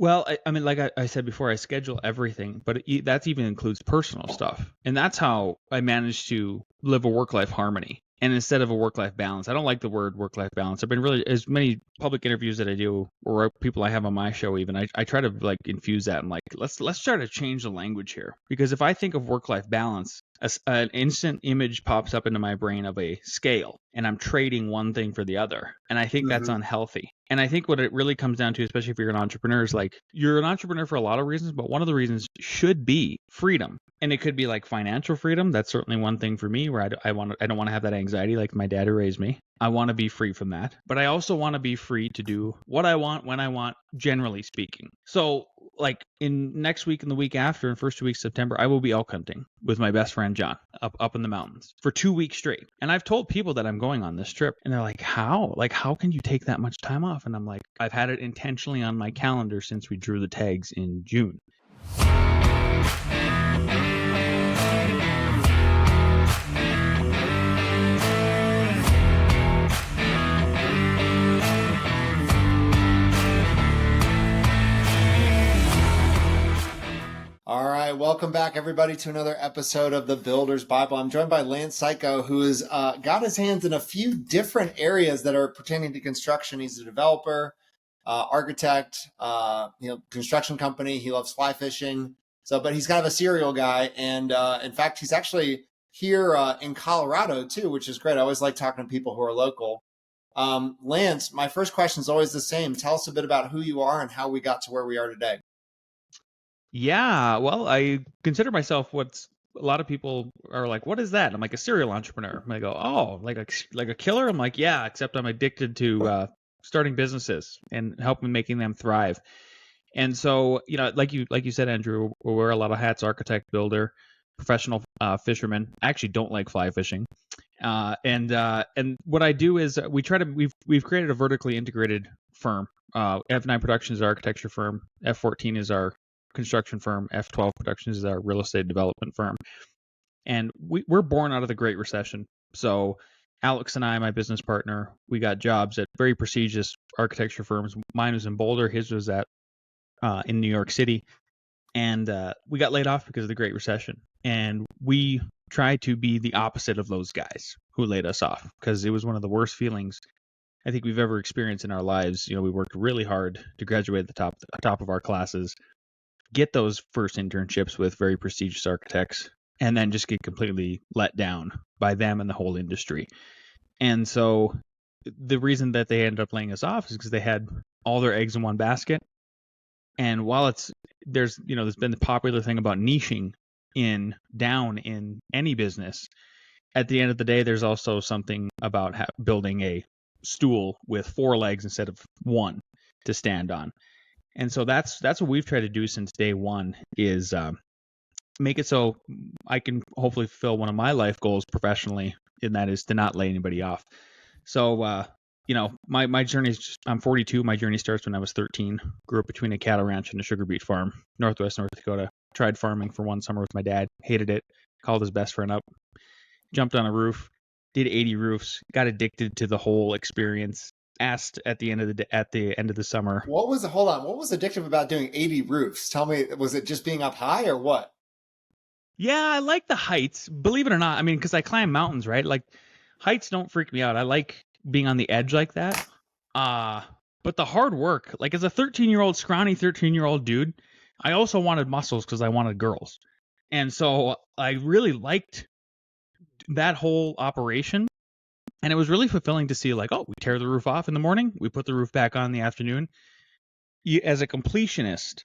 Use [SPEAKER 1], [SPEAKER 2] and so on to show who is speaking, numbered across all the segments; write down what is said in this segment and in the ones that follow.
[SPEAKER 1] Well, I mean, like I said before, I schedule everything, but that even includes personal stuff. And that's how I managed to live a work-life harmony. And instead of a work-life balance, I don't like the word work-life balance. I've been really, as many public interviews that I do, or people I have on my show even, I try to like infuse that. I'm like, let's try to change the language here. Because if I think of work-life balance, an instant image pops up into my brain of a scale, and I'm trading one thing for the other. And I think that's
[SPEAKER 2] Mm-hmm.
[SPEAKER 1] unhealthy. And I think what it really comes down to, especially if you're an entrepreneur, is like you're an entrepreneur for a lot of reasons, but one of the reasons should be freedom. And it could be like financial freedom. That's certainly one thing for me where I don't want to have that anxiety like my dad who raised me. I want to be free from that. But I also want to be free to do what I want when I want, generally speaking. So like in next week and the week after, in first 2 weeks of September, I will be elk hunting with my best friend John up in the mountains for 2 weeks straight. And I've told people that I'm going on this trip, and they're like, "How? Like, how can you take that much time off?" And I'm like, "I've had it intentionally on my calendar since we drew the tags in June."
[SPEAKER 2] All right, welcome back, everybody, to another episode of the Builder's Bible. I'm joined by Lance Cayko, who has got his hands in a few different areas that are pertaining to construction. He's a developer, architect, construction company. He loves fly fishing. But he's kind of a serial guy, and in fact, he's actually here in Colorado too, which is great. I always like talking to people who are local. Lance, my first question is always the same. Tell us a bit about who you are and how we got to where we are today.
[SPEAKER 1] Yeah, well, I consider myself what's a lot of people are like, "What is that?" I'm like a serial entrepreneur. And I go, "Oh, like a killer?" I'm like, "Yeah, except I'm addicted to starting businesses and helping making them thrive." And so, like you said, Andrew, we wear a lot of hats: architect, builder, professional fisherman. I actually don't like fly fishing. And what I do is we've created a vertically integrated firm. F9 Productions is our architecture firm. F14 is our construction firm. F12 Productions is our real estate development firm. And we're born out of the Great Recession. So Alex and I, my business partner, we got jobs at very prestigious architecture firms. Mine was in Boulder. His was in New York City. And we got laid off because of the Great Recession. And we tried to be the opposite of those guys who laid us off, because it was one of the worst feelings I think we've ever experienced in our lives. We worked really hard to graduate at the top of our classes, get those first internships with very prestigious architects, and then just get completely let down by them and the whole industry. And so the reason that they ended up laying us off is because they had all their eggs in one basket. And while there's been the popular thing about niching down in any business, at the end of the day, there's also something about building a stool with 4 legs instead of 1 to stand on. And so that's what we've tried to do since day one, is make it so I can hopefully fulfill one of my life goals professionally, and that is to not lay anybody off. So my journey is I'm 42. My journey starts when I was 13. Grew up between a cattle ranch and a sugar beet farm, northwest North Dakota. Tried farming for one summer with my dad. Hated it. Called his best friend up. Jumped on a roof. Did 80 roofs. Got addicted to the whole experience. Asked at the end of the summer.
[SPEAKER 2] Hold on. What was addictive about doing 80 roofs? Tell me, was it just being up high or what?
[SPEAKER 1] Yeah, I like the heights. Believe it or not, I mean, because I climb mountains, right? Like, heights don't freak me out. I like being on the edge like that. But the hard work, like as a 13-year-old, scrawny 13-year-old dude, I also wanted muscles because I wanted girls. And so I really liked that whole operation. And it was really fulfilling to see, like, oh, we tear the roof off in the morning, we put the roof back on in the afternoon. As a completionist,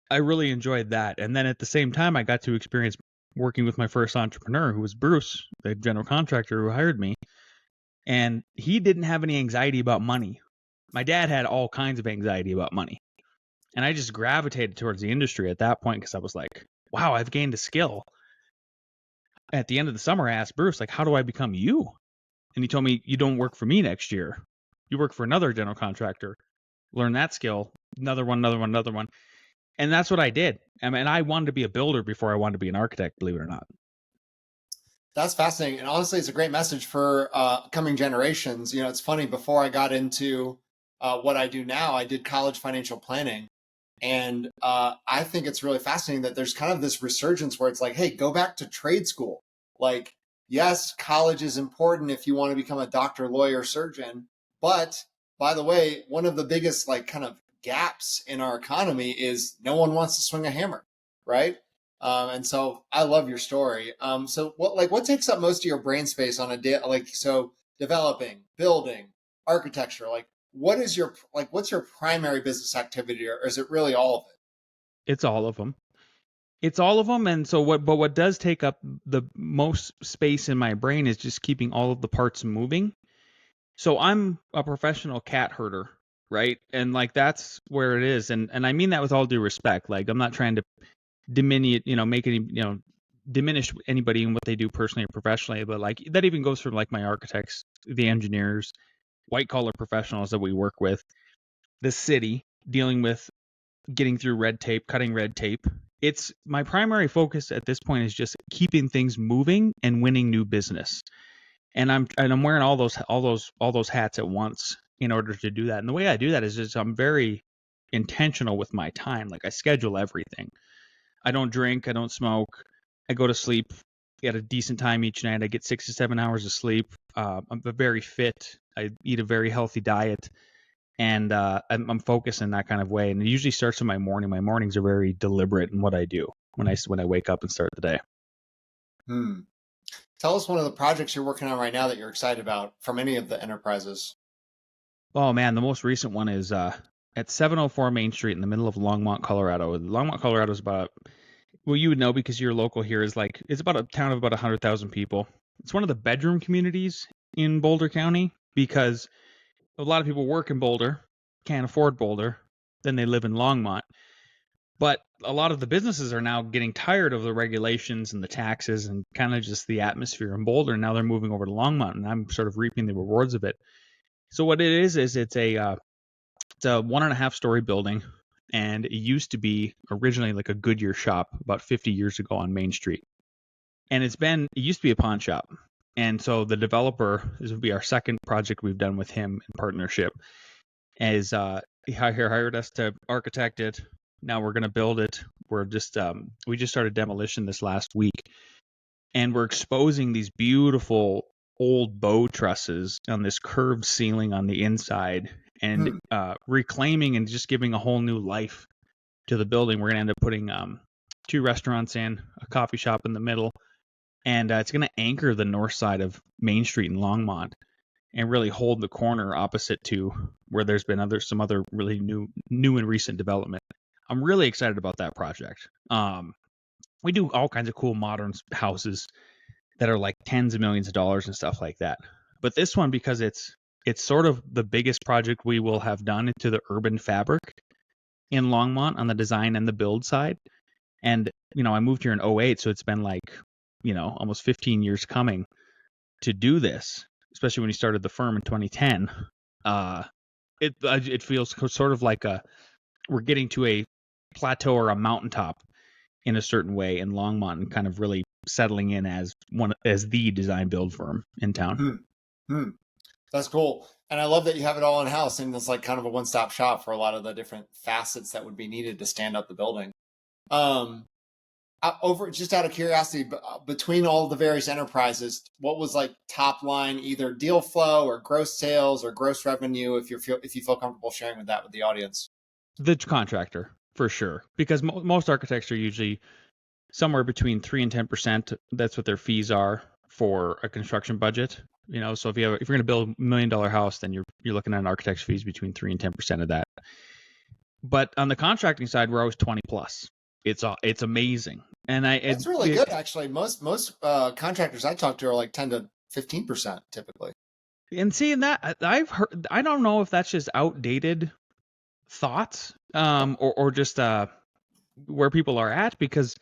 [SPEAKER 1] I really enjoyed that. And then at the same time, I got to experience working with my first entrepreneur, who was Bruce, the general contractor who hired me. And he didn't have any anxiety about money. My dad had all kinds of anxiety about money. And I just gravitated towards the industry at that point because I was like, wow, I've gained a skill. At the end of the summer, I asked Bruce, like, how do I become you? And he told me, you don't work for me next year. You work for another general contractor. Learn that skill. Another one. And that's what I did. I mean, I wanted to be a builder before I wanted to be an architect, believe it or not.
[SPEAKER 2] That's fascinating. And honestly, it's a great message for coming generations. It's funny, before I got into what I do now, I did college financial planning. And I think it's really fascinating that there's kind of this resurgence where it's like, hey, go back to trade school. Like, yes, college is important if you want to become a doctor, lawyer, surgeon. But by the way, one of the biggest like kind of gaps in our economy is no one wants to swing a hammer, right? And so I love your story. So what takes up most of your brain space on a day? Like, so developing, building, architecture, like what is your like what's your primary business activity, or is it really all of it?
[SPEAKER 1] It's all of them. It's all of them. And so what does take up the most space in my brain is just keeping all of the parts moving. So I'm a professional cat herder, right? And like that's where it is. And I mean that with all due respect. Like I'm not trying to diminish, make any, diminish anybody in what they do personally or professionally, but like that even goes for like my architects, the engineers, white collar professionals that we work with, the city, dealing with getting through red tape, cutting red tape. It's my primary focus at this point is just keeping things moving and winning new business. And I'm wearing all those hats at once in order to do that. And the way I do that is just I'm very intentional with my time. Like I schedule everything. I don't drink, I don't smoke. I go to sleep at a decent time each night. I get 6 to 7 hours of sleep. I'm very fit. I eat a very healthy diet, and I'm focused in that kind of way. And it usually starts in my morning. My mornings are very deliberate in what I do when I wake up and start the day.
[SPEAKER 2] Hmm. Tell us one of the projects you're working on right now that you're excited about from any of the enterprises.
[SPEAKER 1] Oh man, the most recent one is at 704 Main Street in the middle of Longmont, Colorado. Longmont, Colorado is about, well, you would know because you're local here, is like it's about a town of about 100,000 people. It's one of the bedroom communities in Boulder County because a lot of people work in Boulder, can't afford Boulder, then they live in Longmont. But a lot of the businesses are now getting tired of the regulations and the taxes and kind of just the atmosphere in Boulder. Now they're moving over to Longmont, and I'm sort of reaping the rewards of it. So what it is it's a 1.5 story building, and it used to be originally like a Goodyear shop about 50 years ago on Main Street, and it used to be a pawn shop. And so the developer, this would be our second project we've done with him in partnership, is he hired us to architect it. Now we're going to build it. We just started demolition this last week, and we're exposing these beautiful old bow trusses on this curved ceiling on the inside, and
[SPEAKER 2] Hmm.
[SPEAKER 1] reclaiming and just giving a whole new life to the building. We're going to end up putting two restaurants in, a coffee shop in the middle, and it's going to anchor the north side of Main Street in Longmont and really hold the corner opposite to where there's been some other really new and recent development. I'm really excited about that project. We do all kinds of cool modern houses that are like tens of millions of dollars and stuff like that. But this one, because it's sort of the biggest project we will have done to the urban fabric in Longmont on the design and the build side. And I moved here in '08, so it's been like almost 15 years coming to do this, especially when you started the firm in 2010. Uh, it feels sort of like we're getting to a plateau or a mountaintop in a certain way in Longmont and kind of really settling in as the design build firm in town.
[SPEAKER 2] Hmm. Hmm. That's cool. And I love that you have it all in house, and it's like kind of a one-stop shop for a lot of the different facets that would be needed to stand up the building. Um, over just out of curiosity, between all the various enterprises, what was like top line, either deal flow or gross sales or gross revenue, if you feel comfortable sharing with that with the audience?
[SPEAKER 1] The contractor for sure, because most architects are usually somewhere between 3 and 10%. That's what their fees are for a construction budget. So if you're going to build $1 million house, then you're looking at an architect's fees between 3 and 10% of that. But on the contracting side, we're always 20 plus. It's amazing, and
[SPEAKER 2] That's really good, actually. Most contractors I talk to are like 10 to 15% typically.
[SPEAKER 1] and seeing that I've heard. I don't know if that's just outdated thoughts, or just where people are at, because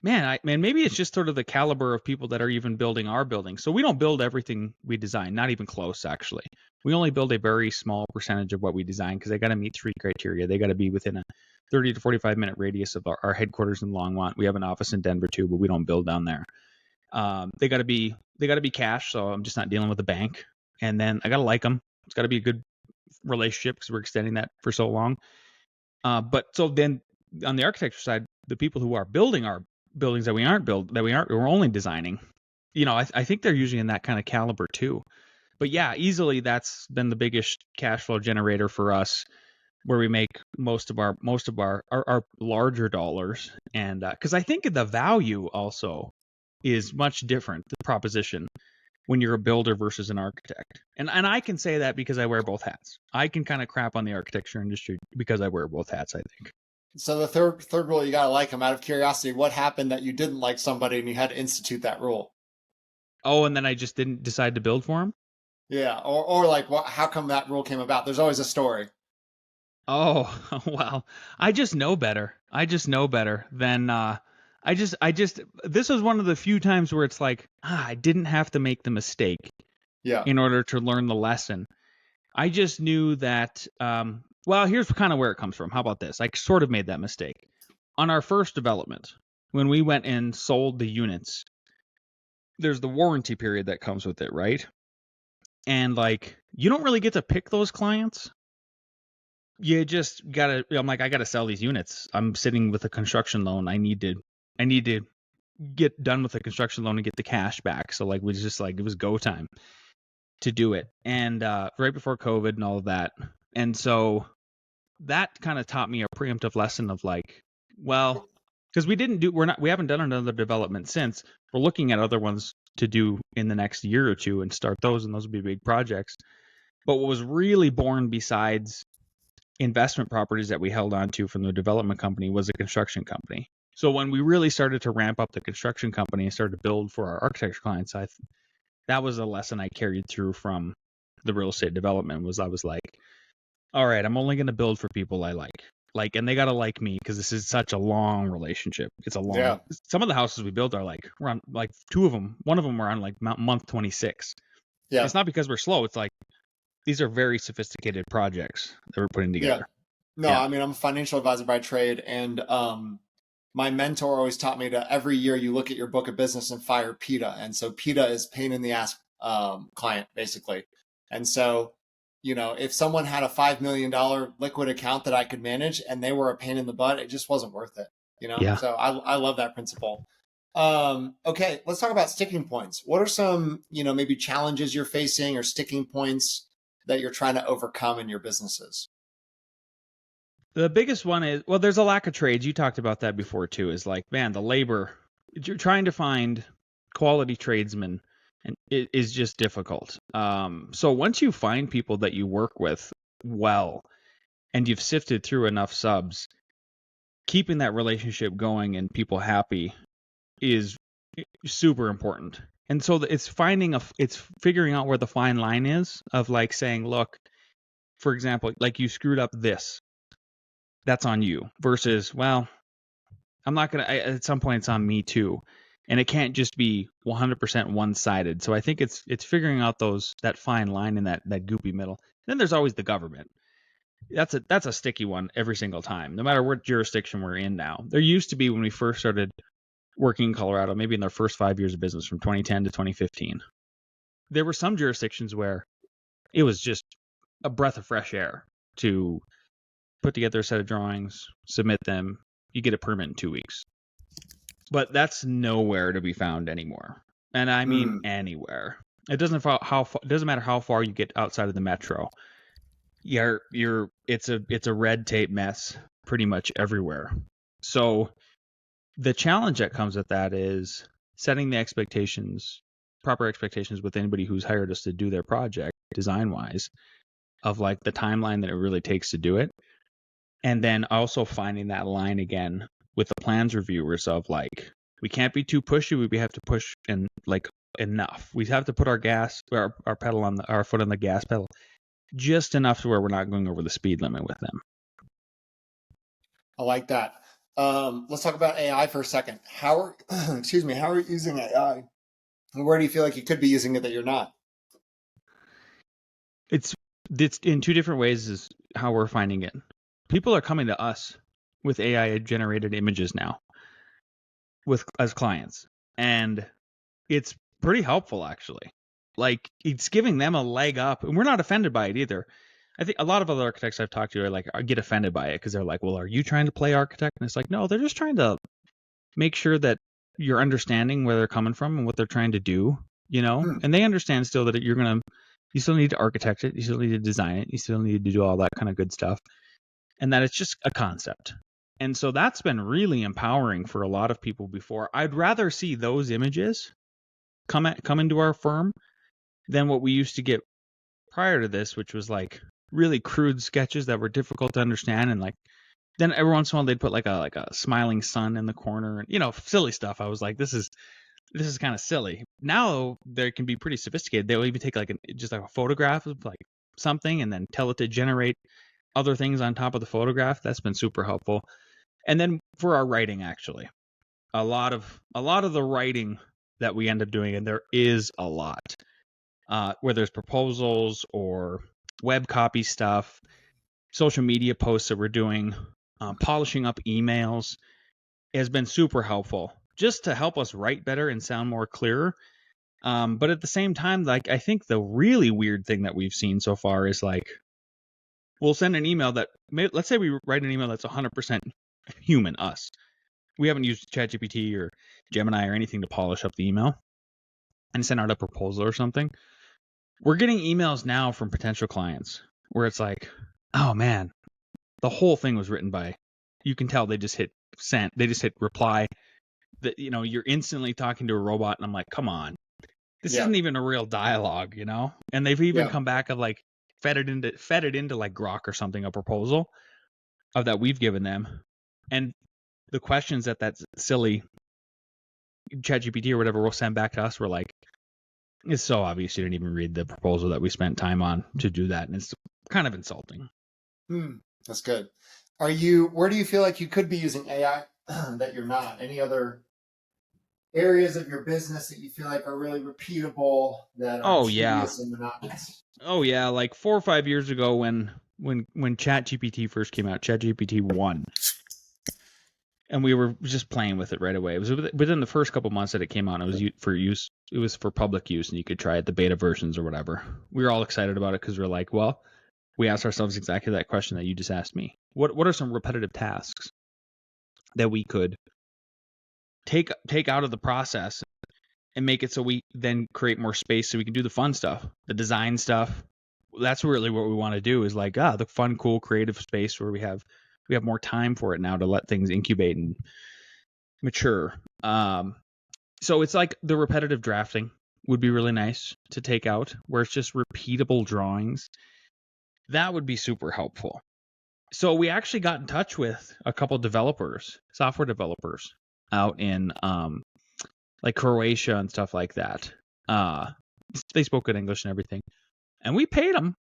[SPEAKER 1] man, maybe it's just sort of the caliber of people that are even building our building. So we don't build everything we design, not even close, actually. We only build a very small percentage of what we design because they got to meet three criteria. They got to be within a 30 to 45-minute radius of our headquarters in Longmont. We have an office in Denver too, but we don't build down there. They got to be cash, so I'm just not dealing with the bank. And then I got to like them. It's got to be a good relationship because we're extending that for so long. But so then on the architecture side, the people who are building our buildings that we're only designing, I think they're usually in that kind of caliber too. But yeah, easily that's been the biggest cash flow generator for us, where we make most of our larger dollars. And because I think the value also is much different, the proposition, when you're a builder versus an architect. And I can say that because I wear both hats. I can kind of crap on the architecture industry because I wear both hats, I think.
[SPEAKER 2] So the third rule, you gotta like them. Out of curiosity, what happened that you didn't like somebody and you had to institute that rule?
[SPEAKER 1] Oh, and then I just didn't decide to build for him.
[SPEAKER 2] Yeah, or like, what? How come that rule came about? There's always a story.
[SPEAKER 1] Oh, well, I just know better. I just know better than I just this was one of the few times where it's like, I didn't have to make the mistake
[SPEAKER 2] Yeah,
[SPEAKER 1] in order to learn the lesson. I just knew that well, here's kind of where it comes from. How about this? I sort of made that mistake. On our first development, when we went and sold the units, there's the warranty period that comes with it, right? And like, you don't really get to pick those clients. You just gotta. I'm like, I gotta sell these units. I'm sitting with a construction loan. I need to get done with the construction loan and get the cash back. So like, we just like, it was go time to do it. And right before COVID and all of that. And so that kind of taught me a preemptive lesson of like, well, because we haven't done another development since. We're looking at other ones to do in the next year or two and start those, and those will be big projects. But what was really born besides investment properties that we held on to from the development company was a construction company. So when we really started to ramp up the construction company and started to build for our architecture clients, that was a lesson I carried through from the real estate development. Was I was like, all right, I'm only going to build for people I like, and they got to like me because this is such a long relationship. It's a long.
[SPEAKER 2] yeah,
[SPEAKER 1] Some of the houses we built are like, we're on like two of them. One of them we're on like month 26.
[SPEAKER 2] yeah,
[SPEAKER 1] It's not because we're slow. It's like these are very sophisticated projects that we're putting
[SPEAKER 2] yeah.
[SPEAKER 1] together.
[SPEAKER 2] No,
[SPEAKER 1] Yeah.
[SPEAKER 2] I mean, I'm a financial advisor by trade, and my mentor always taught me to every year you look at your book of business and fire PETA. And so PETA is pain in the ass client, basically. And so, if someone had a $5 million liquid account that I could manage and they were a pain in the butt, it just wasn't worth it.
[SPEAKER 1] Yeah.
[SPEAKER 2] So I love that principle. Okay, let's talk about sticking points. What are some, maybe challenges you're facing or sticking points that you're trying to overcome in your businesses?
[SPEAKER 1] The biggest one is, well, there's a lack of trades. You talked about that before too. Is like, man, the labor. You're trying to find quality tradesmen, and it is just difficult. So once you find people that you work with well, and you've sifted through enough subs, keeping that relationship going and people happy is super important. And so it's figuring out where the fine line is of like saying, look, for example, like you screwed up this, that's on you, versus, well, I'm not gonna. At some point, it's on me too, and it can't just be 100% one-sided. So I think it's figuring out that fine line in that goopy middle. Then there's always the government. That's a sticky one every single time, no matter what jurisdiction we're in now. There used to be, when we first started working in Colorado, maybe in their first 5 years of business from 2010 to 2015, there were some jurisdictions where it was just a breath of fresh air to put together a set of drawings, submit them, you get a permit in 2 weeks. But that's nowhere to be found anymore. And I mean
[SPEAKER 2] Mm,
[SPEAKER 1] anywhere. It doesn't matter how far you get outside of the metro. It's a red tape mess pretty much everywhere. So the challenge that comes with that is setting the proper expectations with anybody who's hired us to do their project design wise, of like the timeline that it really takes to do it. And then also finding that line again with the plans reviewers of like, we can't be too pushy. We have to push and like enough. We have to put our pedal our foot on the gas pedal just enough to where we're not going over the speed limit with them.
[SPEAKER 2] I like that. Let's talk about AI for a second. Excuse me, how are you using AI? And where do you feel like you could be using it that you're not?
[SPEAKER 1] It's it's in two different ways is how we're finding it. People are coming to us with AI generated images now as clients, and it's pretty helpful actually. Like, it's giving them a leg up, and we're not offended by it either. I think a lot of other architects I've talked to are like, I get offended by it because they're like, well, are you trying to play architect? And it's like, no, they're just trying to make sure that you're understanding where they're coming from and what they're trying to do,
[SPEAKER 2] Hmm.
[SPEAKER 1] and they understand still that you still need to architect it, you still need to design it, you still need to do all that kind of good stuff, and that it's just a concept. And so that's been really empowering for a lot of people before. I'd rather see those images come into our firm than what we used to get prior to this, which was like really crude sketches that were difficult to understand, and like then every once in a while they'd put like a smiling sun in the corner, and silly stuff. I was like, this is kind of silly. Now they can be pretty sophisticated. They'll even take just like a photograph of like something and then tell it to generate other things on top of the photograph. That's been super helpful. And then for our writing, actually, a lot of the writing that we end up doing, and there is a lot, where there's proposals or web copy stuff, social media posts that we're doing, polishing up emails, has been super helpful just to help us write better and sound more clearer. But at the same time, like, I think the really weird thing that we've seen so far is like, we'll send an email let's say we write an email that's 100% human, us. We haven't used ChatGPT or Gemini or anything to polish up the email and send out a proposal or something. We're getting emails now from potential clients where it's like, oh man, the whole thing was written by, you can tell they just hit send, they just hit reply, that you're instantly talking to a robot, and I'm like, come on, this
[SPEAKER 2] Yeah.
[SPEAKER 1] isn't even a real dialogue, and they've even
[SPEAKER 2] Yeah.
[SPEAKER 1] come back of like fed it into like Grok or something, a proposal of that we've given them, and the questions that silly ChatGPT or whatever will send back to us were like, it's so obvious you didn't even read the proposal that we spent time on to do that, and it's kind of insulting.
[SPEAKER 2] Hmm. That's good. Where do you feel like you could be using AI that you're not? Any other areas of your business that you feel like are really repeatable, that are
[SPEAKER 1] Oh yeah.
[SPEAKER 2] tedious and monotonous?
[SPEAKER 1] Oh yeah, like 4 or 5 years ago when ChatGPT first came out, ChatGPT 1, and we were just playing with it right away. It was within the first couple months that it came out. It was for use. It was for public use, and you could try it, the beta versions or whatever. We were all excited about it because we are like, well, we asked ourselves exactly that question that you just asked me. What are some repetitive tasks that we could take out of the process and make it so we then create more space so we can do the fun stuff, the design stuff. That's really what we want to do, is like, the fun, cool, creative space where we have more time for it now to let things incubate and mature. So it's like the repetitive drafting would be really nice to take out, where it's just repeatable drawings. That would be super helpful. So we actually got in touch with a couple developers, software developers out in like Croatia and stuff like that. Uh, they spoke good English and everything, and we paid them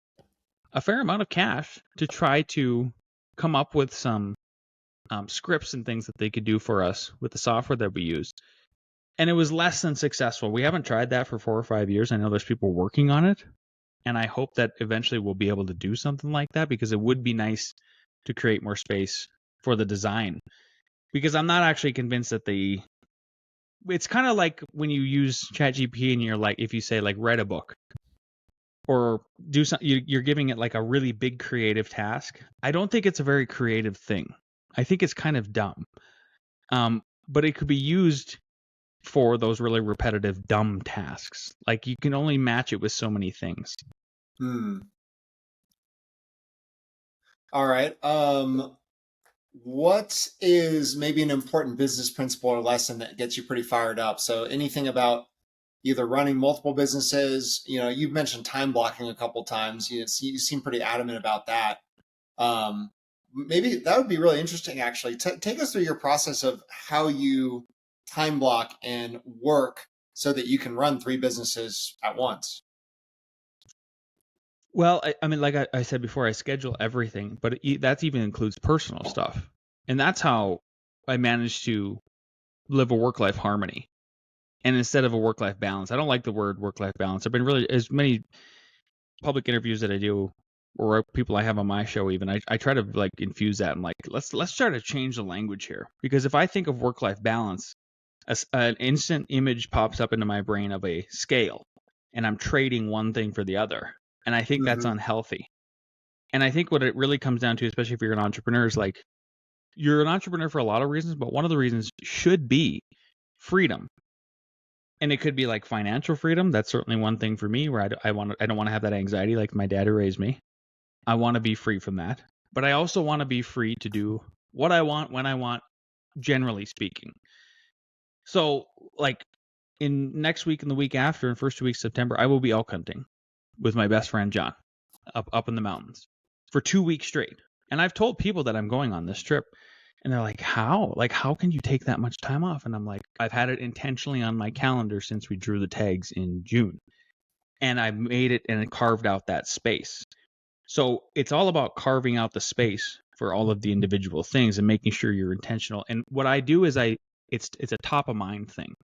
[SPEAKER 1] a fair amount of cash to try to come up with some scripts and things that they could do for us with the software that we use. And it was less than successful. We haven't tried that for 4 or 5 years. I know there's people working on it, and I hope that eventually we'll be able to do something like that, because it would be nice to create more space for the design. Because I'm not actually convinced that it's kind of like when you use ChatGPT and you're like, if you say like, write a book or do something, you're giving it like a really big creative task. I don't think it's a very creative thing. I think it's kind of dumb. But it could be used for those really repetitive, dumb tasks. Like, you can only match it with so many things.
[SPEAKER 2] Hmm. All right. What is maybe an important business principle or lesson that gets you pretty fired up? So anything about either running multiple businesses, you've mentioned time blocking a couple times. You seem pretty adamant about that. Maybe that would be really interesting, actually. Take us through your process of how you time block and work so that you can run three businesses at once.
[SPEAKER 1] Well, I mean, like I said before, I schedule everything, but that even includes personal stuff. And that's how I managed to live a work-life harmony. And instead of a work-life balance, I don't like the word work-life balance. I've been really, as many public interviews that I do, or people I have on my show, even I try to like infuse that. And like, let's try to change the language here, because if I think of work-life balance, an instant image pops up into my brain of a scale, and I'm trading one thing for the other, and I think that's
[SPEAKER 2] Mm-hmm.
[SPEAKER 1] unhealthy. And I think what it really comes down to, especially if you're an entrepreneur, is like you're an entrepreneur for a lot of reasons, but one of the reasons should be freedom. And it could be like financial freedom. That's certainly one thing for me where I don't want to have that anxiety like my dad who raised me. I want to be free from that. But I also want to be free to do what I want when I want, generally speaking. So like in next week and the week after, in first 2 weeks of September, I will be elk hunting with my best friend John up in the mountains for 2 weeks straight. And I've told people that I'm going on this trip, and they're like, "How? Like, how can you take that much time off?" And I'm like, "I've had it intentionally on my calendar since we drew the tags in June, and I made it and carved out that space." So it's all about carving out the space for all of the individual things and making sure you're intentional. And what I do is it's a top of mind thing.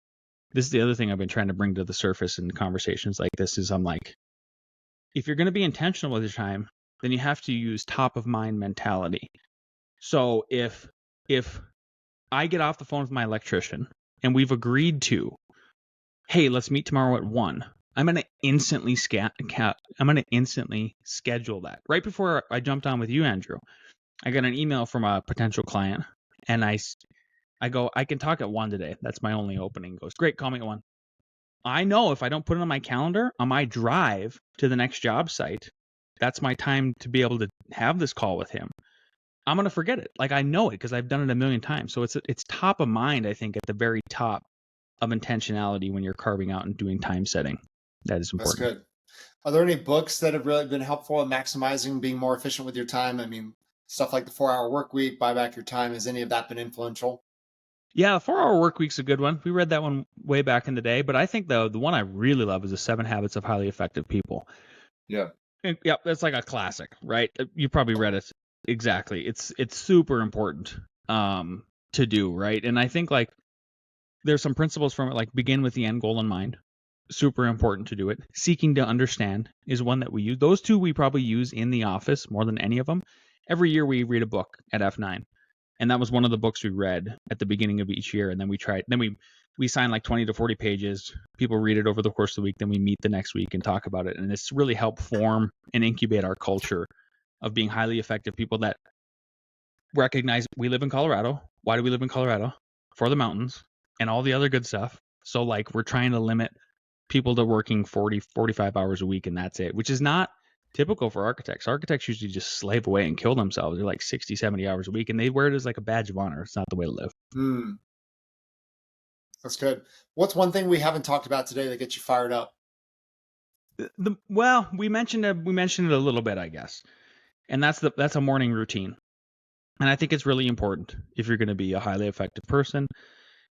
[SPEAKER 1] This is the other thing I've been trying to bring to the surface in conversations like this is I'm like, if you're going to be intentional with your time, then you have to use top of mind mentality. So if I get off the phone with my electrician and we've agreed to, hey, let's meet tomorrow at 1, I'm going to instantly schedule that. Right before I jumped on with you, Andrew, I got an email from a potential client, and I go, I can talk at 1 today. That's my only opening. He goes, great, call me at 1. I know if I don't put it on my calendar, on my drive to the next job site, that's my time to be able to have this call with him. I'm going to forget it. Like I know it because I've done it a million times. So it's top of mind, I think, at the very top of intentionality when you're carving out and doing time setting. That is
[SPEAKER 2] That's
[SPEAKER 1] important.
[SPEAKER 2] good. Are there any books that have really been helpful in maximizing being more efficient with your time? I mean, stuff like the 4 Hour Work Week, Buy Back Your Time. Has any of that been influential?
[SPEAKER 1] Yeah, 4 Hour Work Week's a good one. We read that one way back in the day, but I think the one I really love is the 7 Habits of Highly Effective People.
[SPEAKER 2] Yeah.
[SPEAKER 1] Yeah, that's like a classic, right? You probably read it. Exactly. It's super important to do, right? And I think like there's some principles from it, like begin with the end goal in mind. Super important to do it. Seeking to understand is one that we use. Those two we probably use in the office more than any of them. Every year we read a book at F9. And that was one of the books we read at the beginning of each year. And then we sign like 20 to 40 pages. People read it over the course of the week. Then we meet the next week and talk about it. And it's really helped form and incubate our culture of being highly effective people that recognize we live in Colorado. Why do we live in Colorado? For the mountains and all the other good stuff. So like we're trying to limit people to working 40, 45 hours a week and that's it, which is not typical for architects. Architects usually just slave away and kill themselves. They're like 60, 70 hours a week and they wear it as like a badge of honor. It's not the way to live.
[SPEAKER 2] Hmm. That's good. What's one thing we haven't talked about today that gets you fired up?
[SPEAKER 1] Well, we mentioned it a little bit, I guess. And that's a morning routine. And I think it's really important if you're going to be a highly effective person,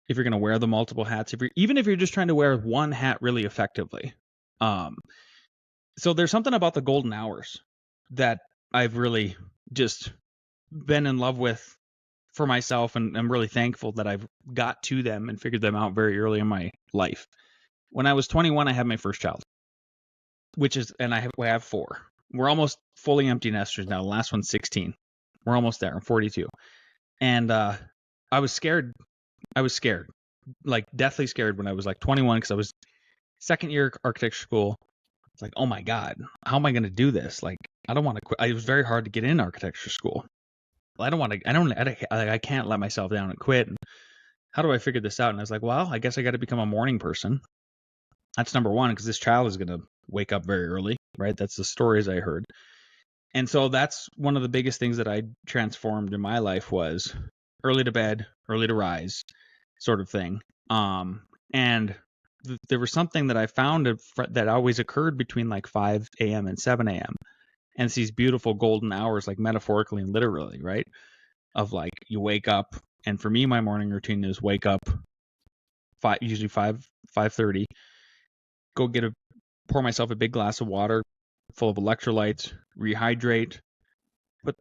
[SPEAKER 1] if you're going to wear the multiple hats, even if you're just trying to wear one hat really effectively. So there's something about the golden hours that I've really just been in love with for myself, and I'm really thankful that I've got to them and figured them out very early in my life. When I was 21, I had my first child, and I have 4. We're almost fully empty nesters now. The last one's 16. We're almost there. I'm 42, and I was scared. I was scared, like deathly scared, when I was like 21 because I was second year architecture school. It's like, oh my God, how am I going to do this? Like, I don't want to quit. It was very hard to get in architecture school. I don't want to, I can't let myself down and quit. And how do I figure this out? And I was like, well, I guess I got to become a morning person. That's number one, because this child is going to wake up very early, right? That's the stories I heard. And so that's one of the biggest things that I transformed in my life was early to bed, early to rise sort of thing. And there was something that I found that always occurred between like 5 a.m. and 7 a.m. And it's these beautiful golden hours, like metaphorically and literally, right? Of like you wake up, and for me, my morning routine is wake up usually 5:30, go pour myself a big glass of water full of electrolytes, rehydrate,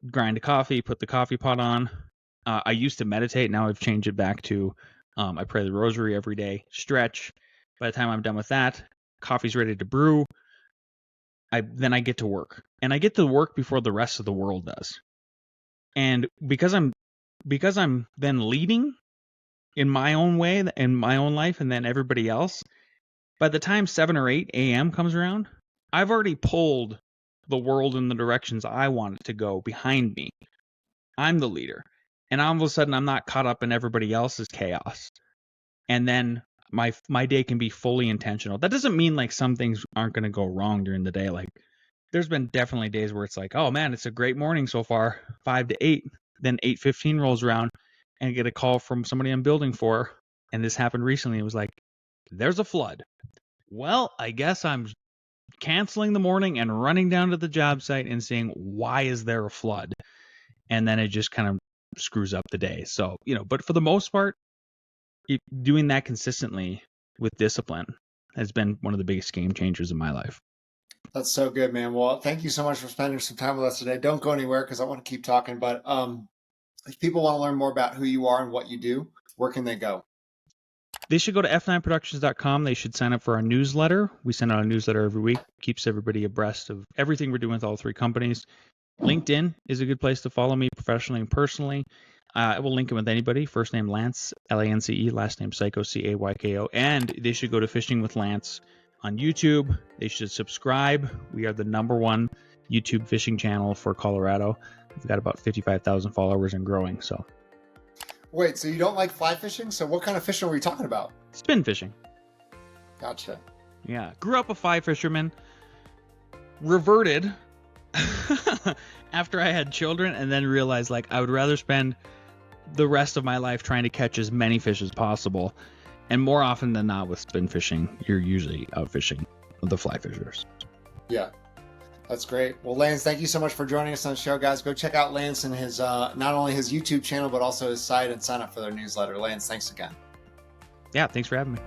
[SPEAKER 1] grind a coffee, put the coffee pot on. I used to meditate. Now I've changed it back to I pray the rosary every day, stretch. By the time I'm done with that, coffee's ready to brew. Then I get to work, and I get to work before the rest of the world does. And because I'm then leading in my own way in my own life, and then everybody else, by the time 7 or 8 a.m. comes around, I've already pulled the world in the directions I want it to go behind me. I'm the leader. And all of a sudden, I'm not caught up in everybody else's chaos. And then my day can be fully intentional. That doesn't mean like some things aren't going to go wrong during the day. Like there's been definitely days where it's like, oh man, it's a great morning so far, 5 to 8. Then 8:15 rolls around, and I get a call from somebody I'm building for, and this happened recently. It was like, there's a flood. Well, I guess I'm canceling the morning and running down to the job site and saying, why is there a flood? And then it just kind of screws up the day. So, but for the most part, doing that consistently with discipline has been one of the biggest game changers in my life.
[SPEAKER 2] That's so good, man. Well, thank you so much for spending some time with us today. Don't go anywhere because I want to keep talking. But if people want to learn more about who you are and what you do, where can they go?
[SPEAKER 1] They should go to f9productions.com. They should sign up for our newsletter. We send out a newsletter every week, keeps everybody abreast of everything we're doing with all three companies. LinkedIn is a good place to follow me professionally and personally. I will link it with anybody. First name Lance, Lance, last name Cayko, Cayko. And they should go to Fishing with Lance on YouTube. They should subscribe. We are the #1 YouTube fishing channel for Colorado. We've got about 55,000 followers and growing. So
[SPEAKER 2] Wait, so you don't like fly fishing? So what kind of fishing are we talking about?
[SPEAKER 1] spin fishing.
[SPEAKER 2] Gotcha.
[SPEAKER 1] Yeah. Grew up a fly fisherman. Reverted after I had children, and then realized like I would rather spend the rest of my life trying to catch as many fish as possible. And more often than not with spin fishing, you're usually out fishing the fly fishers.
[SPEAKER 2] Yeah, that's great. Well, Lance, thank you so much for joining us on the show, guys. Go check out Lance and his not only his YouTube channel, but also his site and sign up for their newsletter. Lance, thanks again.
[SPEAKER 1] Yeah, thanks for having me.